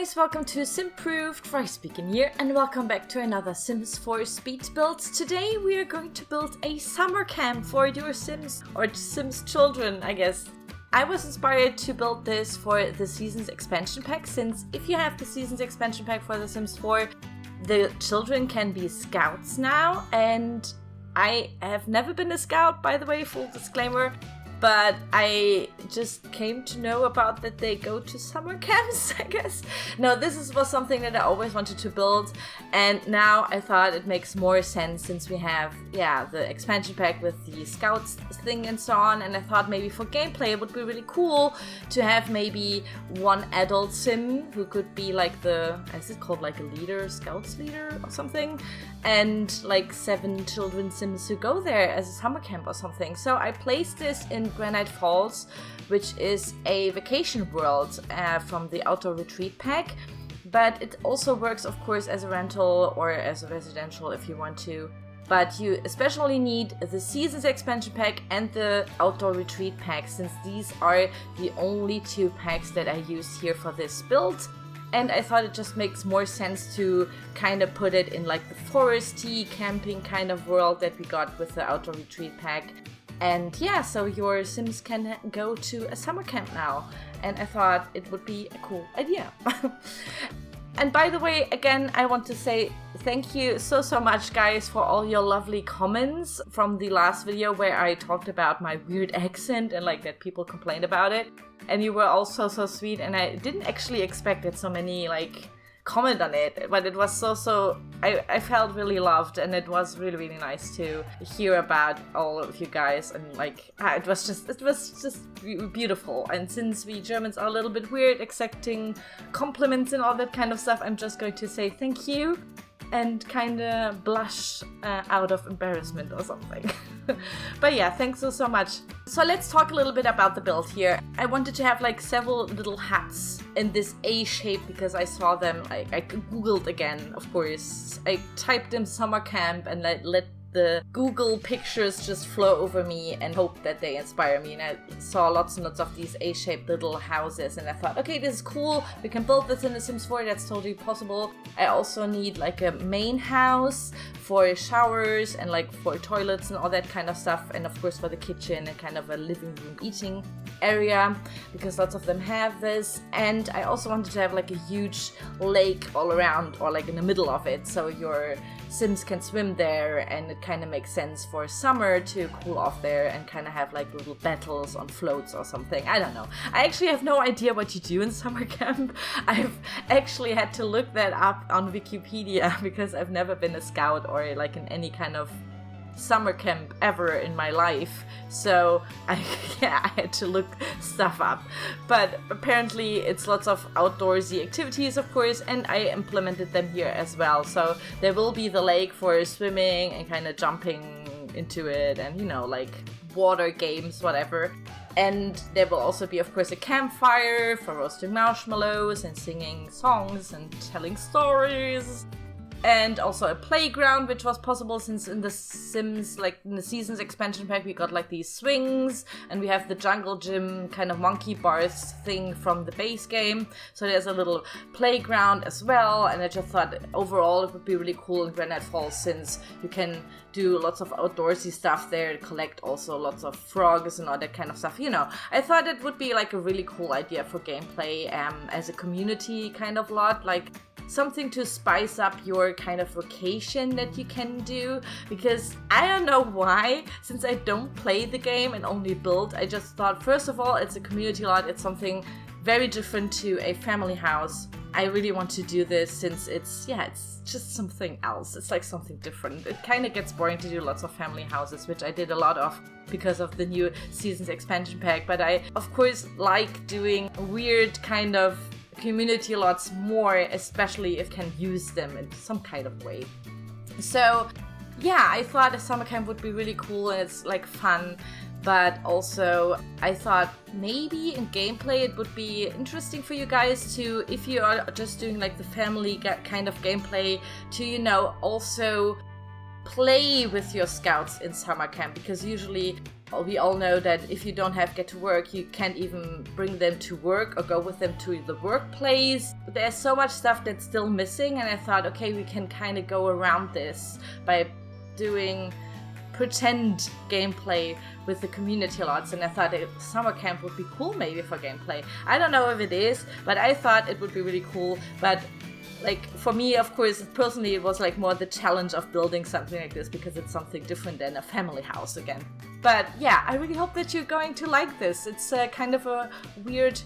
guys, welcome to Simproved, Fry speaking here, and welcome back to another Sims 4 speed build. Today we are going to build a summer camp for your Sims, or Sims children, I guess. I was inspired to build this for the Seasons expansion pack, since if you have the Seasons expansion pack for the Sims 4, the children can be scouts now, and I have never been a scout, by the way, full disclaimer. But I just came to know about that they go to summer camps, I guess. No, was something that I always wanted to build. And now I thought it makes more sense since we have, the expansion pack with the scouts thing and so on. And I thought maybe for gameplay it would be really cool to have maybe one adult sim who could be like is it called like a leader, scouts leader or something? And like 7 children sims who go there as a summer camp or something. So I placed this in Granite Falls, which is a vacation world from the Outdoor Retreat pack, but it also works of course as a rental or as a residential if you want to. But you especially need the Seasons expansion pack and the Outdoor Retreat pack, since these are the only 2 packs that I used here for this build. And I thought it just makes more sense to kind of put it in like the foresty camping kind of world that we got with the Outdoor Retreat pack. And so your Sims can go to a summer camp now. And I thought it would be a cool idea. And by the way, again, I want to say thank you so much, guys, for all your lovely comments from the last video where I talked about my weird accent and like that people complained about it. And you were all so sweet, and I didn't actually expect that so many comment on it, but it was I felt really loved, and it was really nice to hear about all of you guys, and it was just beautiful. And since we Germans are a little bit weird accepting compliments and all that kind of stuff, I'm just going to say thank you and kind of blush out of embarrassment or something. But thanks so much. So let's talk a little bit about the build here. I wanted to have several little huts in this A shape because I saw them, I googled again, of course. I typed in summer camp and let the Google pictures just flow over me and hope that they inspire me. And I saw lots and lots of these A-shaped little houses, and I thought, okay, this is cool. We can build this in the Sims 4. That's totally possible. I also need a main house for showers and for toilets and all that kind of stuff. And of course for the kitchen and kind of a living room eating area, because lots of them have this. And I also wanted to have a huge lake all around, or in the middle of it, so your Sims can swim there, and it kind of makes sense for summer to cool off there and kind of have little battles on floats or something. I don't know. I actually have no idea what you do in summer camp. I've actually had to look that up on Wikipedia because I've never been a scout or in any kind of summer camp ever in my life, so I had to look stuff up. But apparently it's lots of outdoorsy activities, of course, and I implemented them here as well. So there will be the lake for swimming and kind of jumping into it, and water games, whatever. And there will also be, of course, a campfire for roasting marshmallows and singing songs and telling stories. And also a playground, which was possible since in the Sims, in the Seasons expansion pack, we got these swings, and we have the jungle gym kind of monkey bars thing from the base game. So there's a little playground as well, and I just thought overall it would be really cool in Granite Falls, since you can do lots of outdoorsy stuff there, collect also lots of frogs and all that kind of stuff. I thought it would be a really cool idea for gameplay as a community kind of lot, something to spice up your kind of vacation that you can do. Because I don't know why, since I don't play the game and only build, I just thought, first of all, it's a community lot, it's something very different to a family house. I really want to do this since it's just something else. It's something different. It kind of gets boring to do lots of family houses, which I did a lot of because of the new Seasons expansion pack. But I, of course, like doing weird kind of community lots more, especially if can use them in some kind of way. So I thought a summer camp would be really cool, and it's fun. But also I thought maybe in gameplay it would be interesting for you guys to, if you are just doing the family kind of gameplay, to also play with your scouts in summer camp, because usually we all know that if you don't have Get to Work, you can't even bring them to work or go with them to the workplace. But there's so much stuff that's still missing, and I thought, okay, we can kind of go around this by doing pretend gameplay with the community lots, and I thought a summer camp would be cool maybe for gameplay. I don't know if it is, but I thought it would be really cool. But like for me, of course, personally, it was like more the challenge of building something like this because it's something different than a family house again. But yeah, I really hope that you're going to like this. It's kind of a weird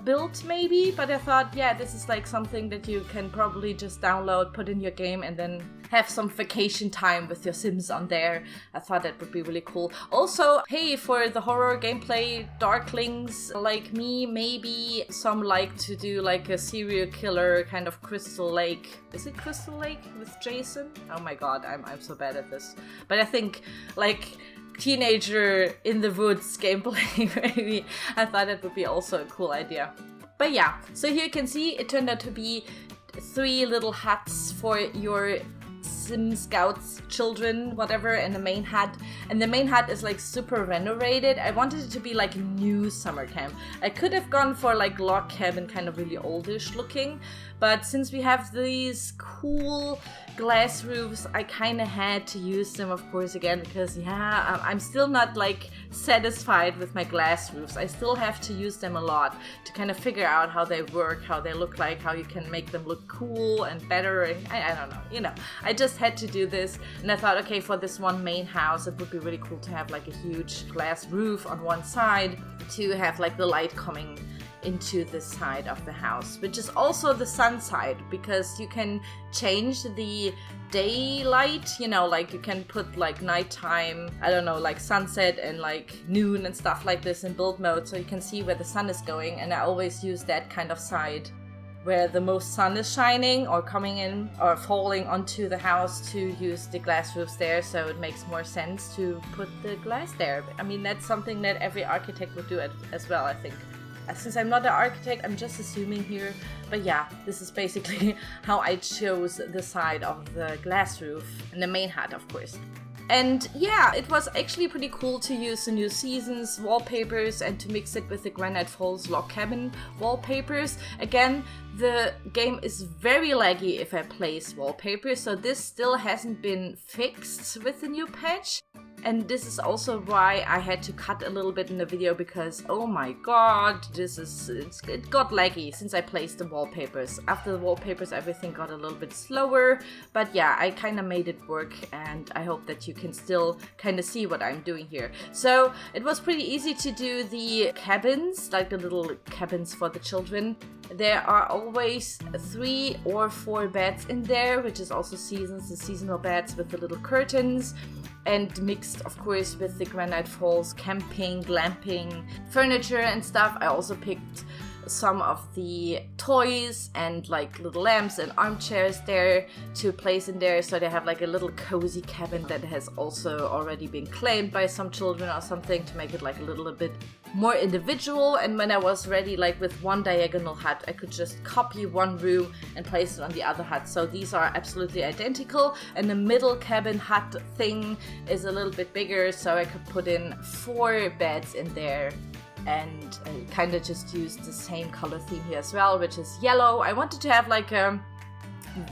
build maybe, but I thought, yeah, this is like something that you can probably just download, put in your game, and then have some vacation time with your Sims on there. I thought that would be really cool. Also, hey, for the horror gameplay darklings like me, maybe some like to do like a serial killer kind of Crystal Lake. Is it Crystal Lake with Jason? Oh my god, I'm so bad at this. But I think like teenager in the woods gameplay maybe. I thought that would be also a cool idea. But yeah, so here you can see it turned out to be 3 little huts for your Sim Scouts children, whatever, and the main hut. And the main hut is like super renovated. I wanted it to be like a new summer camp. I could have gone for like log cabin, kind of really oldish looking, but since we have these cool glass roofs, I kind of had to use them, of course, again, because yeah, I'm still not like satisfied with my glass roofs. I still have to use them a lot to kind of figure out how they work, how they look like, how you can make them look cool and better, and I don't know, you know, I just had to do this, and I thought, okay, for this one main house, it would be really cool to have like a huge glass roof on one side to have like the light coming into the side of the house, which is also the sun side, because you can change the daylight, you know, like you can put like nighttime, I don't know, like sunset and like noon and stuff like this in build mode, so you can see where the sun is going. And I always use that kind of side where the most sun is shining or coming in or falling onto the house, to use the glass roofs there, so it makes more sense to put the glass there. I mean, that's something that every architect would do as well, I think. Since I'm not an architect, I'm just assuming here. But yeah, this is basically how I chose the side of the glass roof and the main hut, of course. And yeah, it was actually pretty cool to use the New Seasons wallpapers and to mix it with the Granite Falls log cabin wallpapers. Again, the game is very laggy if I place wallpapers, so this still hasn't been fixed with the new patch. And this is also why I had to cut a little bit in the video, because oh my god, it got laggy since I placed the wallpapers. After the wallpapers, everything got a little bit slower, but yeah, I kind of made it work, and I hope that you can still kind of see what I'm doing here. So it was pretty easy to do the cabins, like the little cabins for the children. There are always 3 or 4 beds in there, which is also seasons, the seasonal beds with the little curtains. And mixed, of course, with the Granite Falls camping, glamping, furniture and stuff. I also picked some of the toys and like little lamps and armchairs there to place in there, so they have like a little cozy cabin that has also already been claimed by some children or something, to make it like a little bit more individual. And when I was ready, like with one diagonal hut, I could just copy one room and place it on the other hut. So these are absolutely identical, and the middle cabin hut thing is a little bit bigger, so I could put in 4 beds in there. And kind of just used the same color theme here as well, which is yellow. I wanted to have like a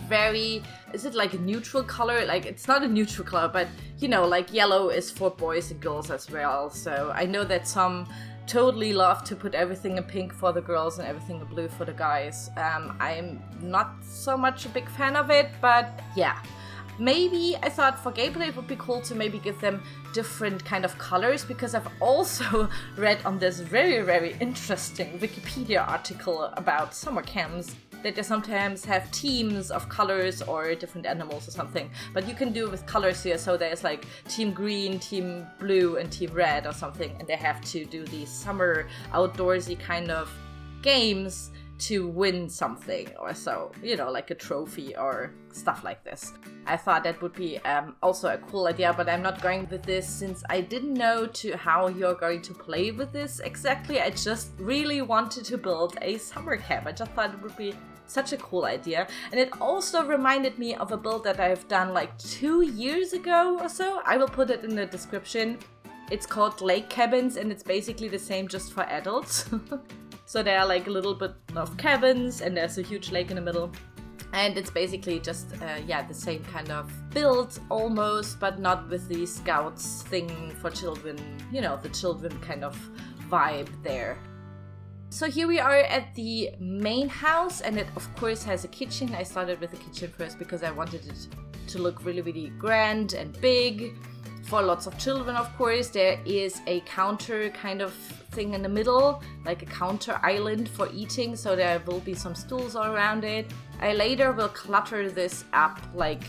very, is it like a neutral color? Like, it's not a neutral color, but you know, like yellow is for boys and girls as well. So I know that some totally love to put everything in pink for the girls and everything in blue for the guys. I'm not so much a big fan of it, but yeah. Maybe I thought for gameplay it would be cool to maybe give them different kind of colors, because I've also read on this very, very interesting Wikipedia article about summer camps that they sometimes have teams of colors or different animals or something. But you can do it with colors here, so there's like team green, team blue, and team red or something, and they have to do these summer outdoorsy kind of games to win something or so, you know, like a trophy or stuff like this. I thought that would be also a cool idea, but I'm not going with this since I didn't know how you're going to play with this exactly. I just really wanted to build a summer camp. I just thought it would be such a cool idea. And it also reminded me of a build that I've done like 2 years ago or so. I will put it in the description. It's called Lake Cabins, and it's basically the same just for adults. So there are like a little bit of cabins, and there's a huge lake in the middle. And it's basically just, the same kind of build almost, but not with the scouts thing for children, you know, the children kind of vibe there. So here we are at the main house, and it of course has a kitchen. I started with the kitchen first because I wanted it to look really, really grand and big for lots of children, of course. There is a counter kind of thing in the middle, like a counter island for eating, so there will be some stools all around it. I later will clutter this up, like,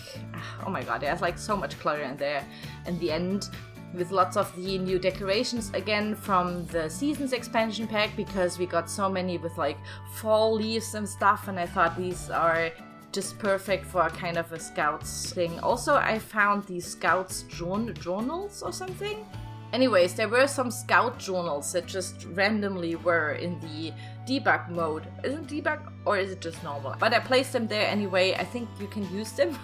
oh my god, there's like so much clutter in there in the end, with lots of the new decorations again from the Seasons expansion pack, because we got so many with like fall leaves and stuff, and I thought these are just perfect for kind of a Scouts thing. Also, I found these Scouts journals or something. Anyways, there were some Scout journals that just randomly were in the debug mode. Isn't debug, or is it just normal? But I placed them there anyway. I think you can use them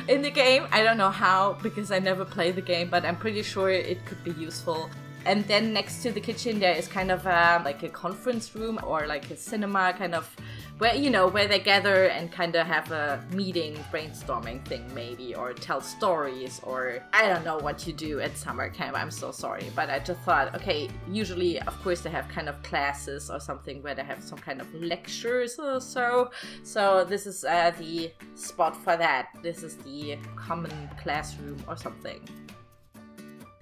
in the game. I don't know how, because I never play the game, but I'm pretty sure it could be useful. And then next to the kitchen there is kind of like a conference room or like a cinema kind of, where, you know, where they gather and kind of have a meeting, brainstorming thing maybe, or tell stories, or I don't know what you do at summer camp. I'm so sorry, but I just thought, okay, usually of course they have kind of classes or something where they have some kind of lectures or so. So this is the spot for that. This is the common classroom or something.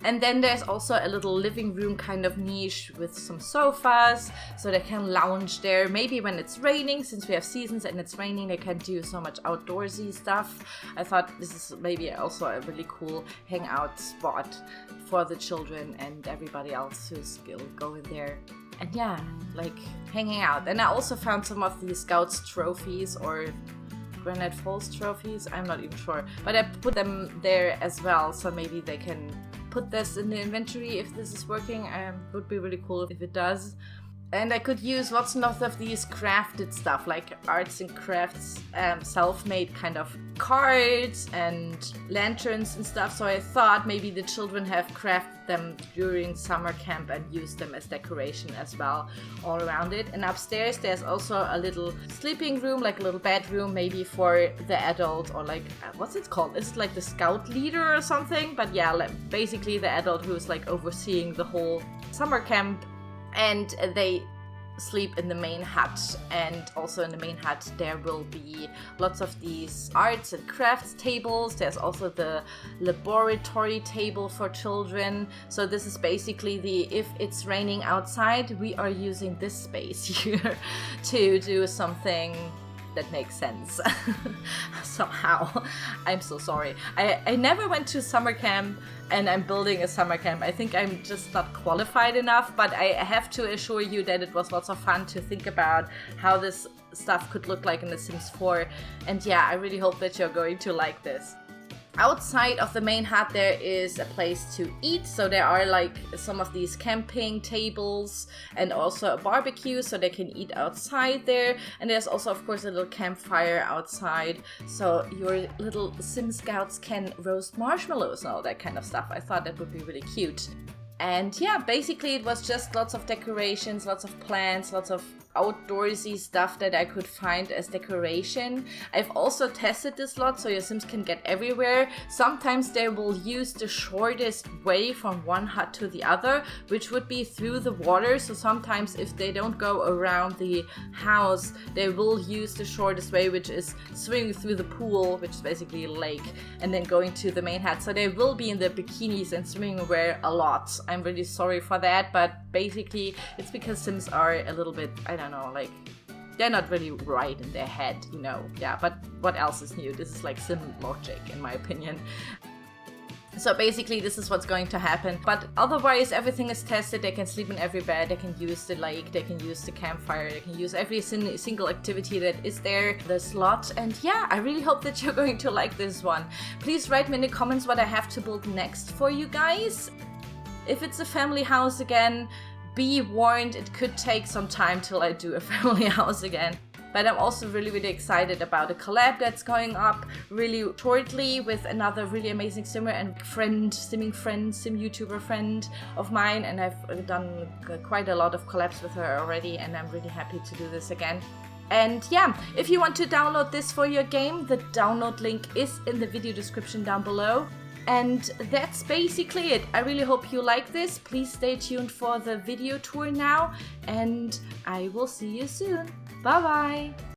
And then there's also a little living room kind of niche with some sofas, so they can lounge there. Maybe when it's raining, since we have seasons and it's raining, they can do so much outdoorsy stuff. I thought this is maybe also a really cool hangout spot for the children and everybody else who's going there. And yeah, like hanging out. And I also found some of the Scouts trophies or Granite Falls trophies, I'm not even sure. But I put them there as well, so maybe they can put this in the inventory if this is working. Would be really cool if it does. And I could use lots and lots of these crafted stuff, like arts and crafts, self-made kind of cards and lanterns and stuff. So I thought maybe the children have crafted them during summer camp and used them as decoration as well all around it. And upstairs there's also a little sleeping room, like a little bedroom maybe for the adult, or like, what's it called? Is it like the scout leader or something? But yeah, like basically the adult who's like overseeing the whole summer camp. And they sleep in the main hut, and also in the main hut there will be lots of these arts and crafts tables. There's also the laboratory table for children. So this is basically if it's raining outside, we are using this space here to do something that makes sense somehow. I'm so sorry. I never went to summer camp, and I'm building a summer camp. I think I'm just not qualified enough, but I have to assure you that it was lots of fun to think about how this stuff could look like in The Sims 4. And yeah, I really hope that you're going to like this. Outside of the main hut there is a place to eat, so there are like some of these camping tables and also a barbecue, so they can eat outside there. And there's also of course a little campfire outside, so your little Sim Scouts can roast marshmallows and all that kind of stuff. I thought that would be really cute. And yeah, basically it was just lots of decorations, lots of plants, lots of outdoorsy stuff that I could find as decoration. I've also tested this lot so your Sims can get everywhere. Sometimes they will use the shortest way from one hut to the other, which would be through the water. So sometimes if they don't go around the house, they will use the shortest way, which is swimming through the pool, which is basically a lake, and then going to the main hut. So they will be in their bikinis and swimming wear a lot. I'm really sorry for that, but basically it's because Sims are a little bit, I don't know, like they're not really right in their head, you know. Yeah, but what else is new? This is like Sim logic in my opinion. So basically this is what's going to happen, but otherwise everything is tested. They can sleep in every bed, they can use the lake, they can use the campfire, they can use every single activity that is there, the slot. And yeah, I really hope that you're going to like this one. Please write me in the comments what I have to build next for you guys. If it's a family house again, be warned, it could take some time till I do a family house again. but I'm also really excited about a collab that's going up really shortly with another really amazing simmer and simming friend, sim YouTuber friend of mine, and I've done quite a lot of collabs with her already, and I'm really happy to do this again. And yeah, if you want to download this for your game, the download link is in the video description down below. And that's basically it. I really hope you like this. Please stay tuned for the video tour now, and I will see you soon. Bye bye!